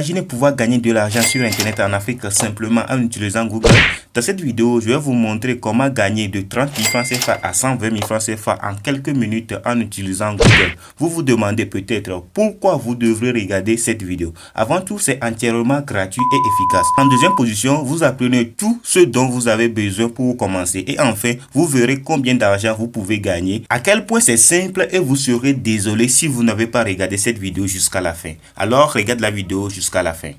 imaginez pouvoir gagner de l'argent sur Internet en Afrique simplement en utilisant Google? Dans cette vidéo, je vais vous montrer comment gagner de 30 000 francs CFA à 120 000 francs CFA en quelques minutes en utilisant Google. Vous vous demandez peut-être pourquoi vous devrez regarder cette vidéo. Avant tout, c'est entièrement gratuit et efficace. En deuxième position, vous apprenez tout ce dont vous avez besoin pour commencer. Et enfin, vous verrez combien d'argent vous pouvez gagner, à quel point c'est simple et vous serez désolé si vous n'avez pas regardé cette vidéo jusqu'à la fin. Alors, regarde la vidéo jusqu'à la fin.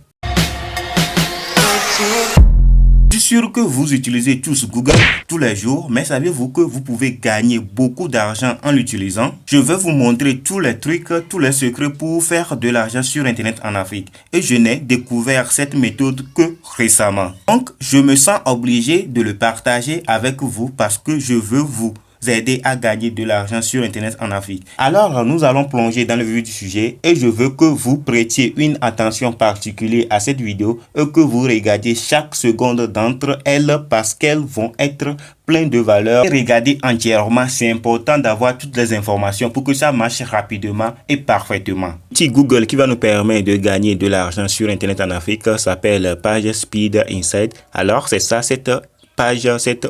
Je suis sûr que vous utilisez tous Google tous les jours, mais savez-vous que vous pouvez gagner beaucoup d'argent en l'utilisant? Je vais vous montrer tous les trucs, tous les secrets pour faire de l'argent sur Internet en Afrique. Et je n'ai découvert cette méthode que récemment. Donc, je me sens obligé de le partager avec vous parce que je veux vous aider à gagner de l'argent sur Internet en Afrique. Alors, nous allons plonger dans le vif du sujet et je veux que vous prêtiez une attention particulière à cette vidéo et que vous regardiez chaque seconde d'entre elles parce qu'elles vont être pleines de valeur. Et regardez entièrement, c'est important d'avoir toutes les informations pour que ça marche rapidement et parfaitement. Petit Google qui va nous permettre de gagner de l'argent sur Internet en Afrique s'appelle Page Speed Insight. Alors, c'est ça, cet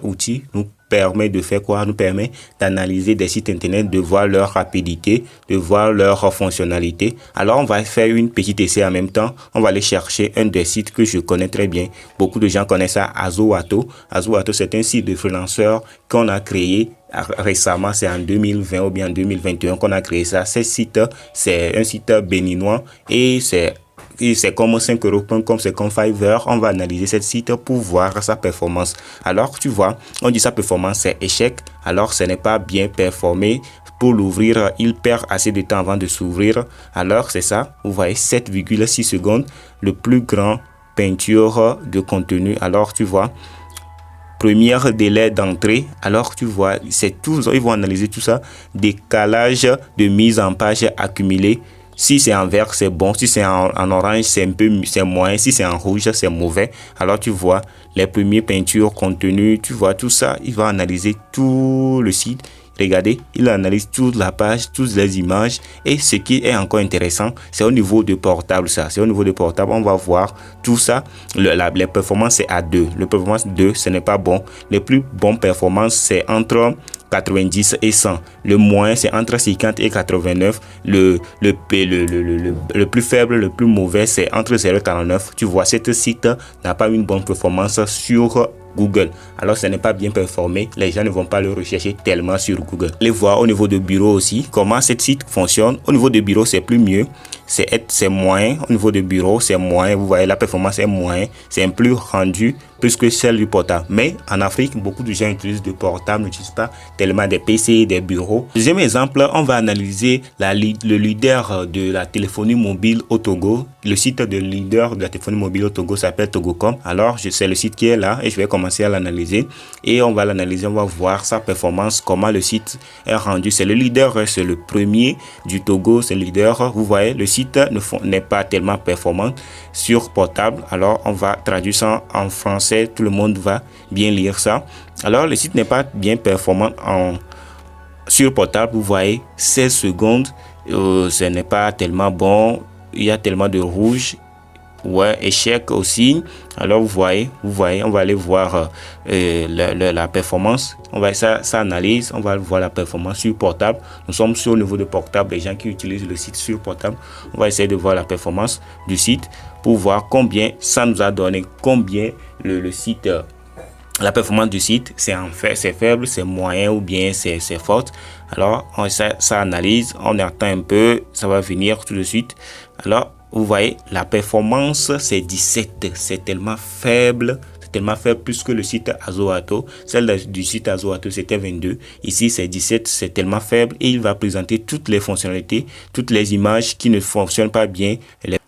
outil nous permet de faire quoi? Nous permet d'analyser des sites internet, de voir leur rapidité, de voir leur fonctionnalité. Alors, on va faire une petite essai en même temps. On va aller chercher un des sites que je connais très bien. Beaucoup de gens connaissent ça, Azoato. Azoato, c'est un site de freelanceurs qu'on a créé récemment, c'est en 2020 ou bien en 2021 qu'on a créé ça. Ce site, c'est un site béninois et c'est comme 5euros.com, c'est comme Fiverr. On va analyser ce site pour voir sa performance. Alors, tu vois, on dit sa performance, c'est échec. Alors, ce n'est pas bien performé. Pour l'ouvrir, il perd assez de temps avant de s'ouvrir. Alors, c'est ça. Vous voyez, 7,6 secondes. Le plus grand peinture de contenu. Alors, tu vois, premier délai d'entrée. Alors, tu vois, c'est tout. Ils vont analyser tout ça. Décalage de mise en page accumulé. Si c'est en vert, c'est bon. Si c'est en orange, c'est moyen. Si c'est en rouge, c'est mauvais. Alors, tu vois les premières peintures, contenu, tu vois tout ça. Il va analyser tout le site. Regardez, il analyse toute la page, toutes les images. Et ce qui est encore intéressant, c'est au niveau de portable, ça. C'est au niveau de portable, on va voir tout ça. Les performances, c'est à 2. Le performance 2, ce n'est pas bon. Les plus bonnes performances, c'est entre 90 et 100. Le moyen, c'est entre 50 et 89. Le plus faible, le plus mauvais, c'est entre 0 et 49. Tu vois, ce site n'a pas une bonne performance sur Google. Alors, ce n'est pas bien performé. Les gens ne vont pas le rechercher tellement sur Google. Allez voir au niveau de bureau aussi comment ce site fonctionne. Au niveau de bureau, c'est plus mieux. C'est moins. Au niveau de bureau, c'est moins. Vous voyez, la performance est moins. C'est un plus rendu plus que celle du portable. Mais en Afrique, beaucoup de gens utilisent des portables, n'utilisent pas tellement des PC, des bureaux. Deuxième exemple, on va analyser le leader de la téléphonie mobile au Togo. Le site de leader de la téléphonie mobile au Togo s'appelle Togocom. Alors, c'est le site qui est là et je vais commencer à l'analyser. Et on va l'analyser, on va voir sa performance, comment le site est rendu. C'est le leader, c'est le premier du Togo, c'est le leader. Vous voyez, le site n'est pas tellement performant sur portable. Alors, on va traduire ça en français. Tout le monde va bien lire ça. Alors, le site n'est pas bien performant sur portable. Vous voyez, 16 secondes, ce n'est pas tellement bon. Il y a tellement de rouge. Ouais, échec aussi. Alors, vous voyez, on va aller voir la performance. On va ça analyse. On va voir la performance sur portable. Nous sommes sur le niveau de portable. Les gens qui utilisent le site sur portable, on va essayer de voir la performance du site pour voir combien ça nous a donné, combien le site, la performance du site, c'est faible, c'est moyen ou bien c'est forte. Alors, ça analyse, on attend un peu, ça va venir tout de suite. Alors, vous voyez, la performance, c'est 17. C'est tellement faible. C'est tellement faible plus que le site Azoato. Celle du site Azoato, c'était 22. Ici, c'est 17. C'est tellement faible. Et il va présenter toutes les fonctionnalités, toutes les images qui ne fonctionnent pas bien.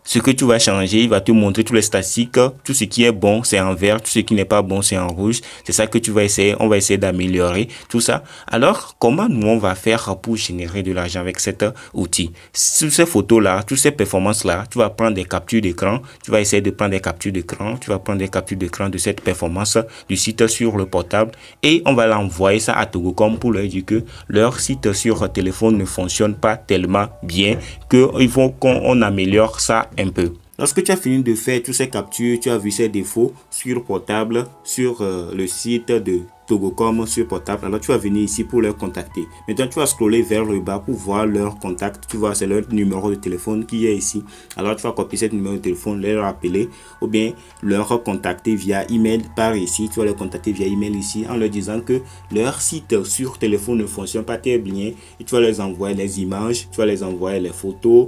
Ce que tu vas changer, il va te montrer tous les statistiques. Tout ce qui est bon, c'est en vert. Tout ce qui n'est pas bon, c'est en rouge. C'est ça que tu vas essayer. On va essayer d'améliorer tout ça. Alors, comment nous, on va faire pour générer de l'argent avec cet outil? Sur ces photos-là, toutes ces performances-là, tu vas prendre des captures d'écran. Tu vas essayer de prendre des captures d'écran. Tu vas prendre des captures d'écran de cette performance du site sur le portable. Et on va l'envoyer ça à Togocom pour leur dire que leur site sur téléphone ne fonctionne pas tellement bien qu'il faut qu'on améliore ça un peu. Lorsque tu as fini de faire toutes ces captures, tu as vu ces défauts sur portable, sur le site de Togocom sur portable, alors tu vas venir ici pour leur contacter. Maintenant, tu vas scroller vers le bas pour voir leur contact. Tu vois, c'est leur numéro de téléphone qui est ici. Alors, tu vas copier ce numéro de téléphone, leur appeler ou bien leur contacter via email par ici. Tu vas leur contacter via email ici en leur disant que leur site sur téléphone ne fonctionne pas très bien et tu vas leur envoyer les images, tu vas les envoyer les photos,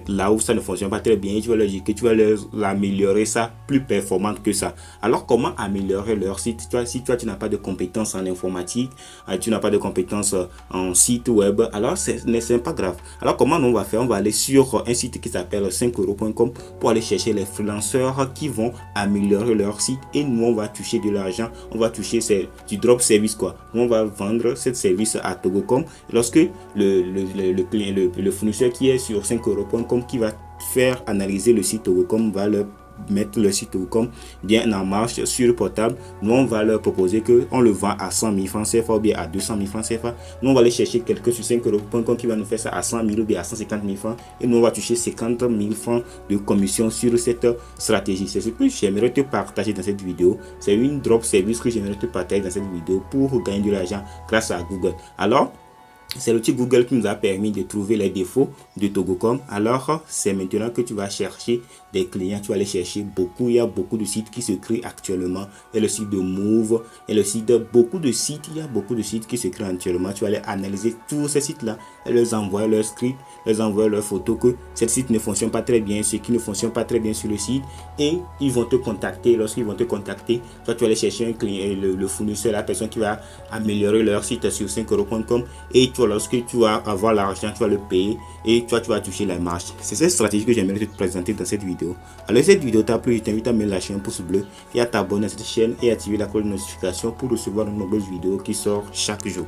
là où ça ne fonctionne pas très bien et tu vas leur dire que tu vas leur améliorer ça plus performante que ça. Alors, comment améliorer leur site? Si toi, tu n'as pas de compétences en informatique, tu n'as pas de compétences en site web, alors c'est pas grave. Alors comment on va faire? On va aller sur un site qui s'appelle 5euros.com pour aller chercher les freelanceurs qui vont améliorer leur site et nous on va toucher de l'argent, on va toucher du drop service quoi. Nous, on va vendre ce service à Togocom lorsque le fournisseur qui est sur 5euros.com qui va faire analyser le site Togocom va leur mettre le site Togocom bien en marche sur le portable. Nous on va leur proposer que on le vend à 100 000 francs CFA ou bien à 200 000 francs CFA. Nous on va aller chercher quelqu'un sur 5euros.com qui va nous faire ça à 100 000 ou bien à 150 000 francs et nous on va toucher 50 000 francs de commission sur cette stratégie. C'est ce que j'aimerais te partager dans cette vidéo. C'est une drop service que j'aimerais te partager dans cette vidéo pour gagner de l'argent grâce à Google. Alors c'est l'outil Google qui nous a permis de trouver les défauts de Togocom. Alors, c'est maintenant que tu vas chercher des clients. Tu vas aller chercher beaucoup. Il y a beaucoup de sites qui se créent actuellement. Il y a le site de Move. Il y a le site de beaucoup de sites. Il y a beaucoup de sites qui se créent actuellement. Tu vas aller analyser tous ces sites-là et leur envoyer leur script, leur envoyer leurs photos que ce site ne fonctionne pas très bien, ce qui ne fonctionne pas très bien sur le site. Et ils vont te contacter. Lorsqu'ils vont te contacter, toi, tu vas aller chercher un client, le fournisseur, la personne qui va améliorer leur site sur 5euros.com et lorsque tu vas avoir l'argent, tu vas le payer et toi tu vas toucher la marge. C'est cette stratégie que j'aimerais te présenter dans cette vidéo. Alors si cette vidéo t'a plu, je t'invite à me lâcher un pouce bleu et à t'abonner à cette chaîne et activer la cloche de notification pour recevoir de nombreuses vidéos qui sortent chaque jour.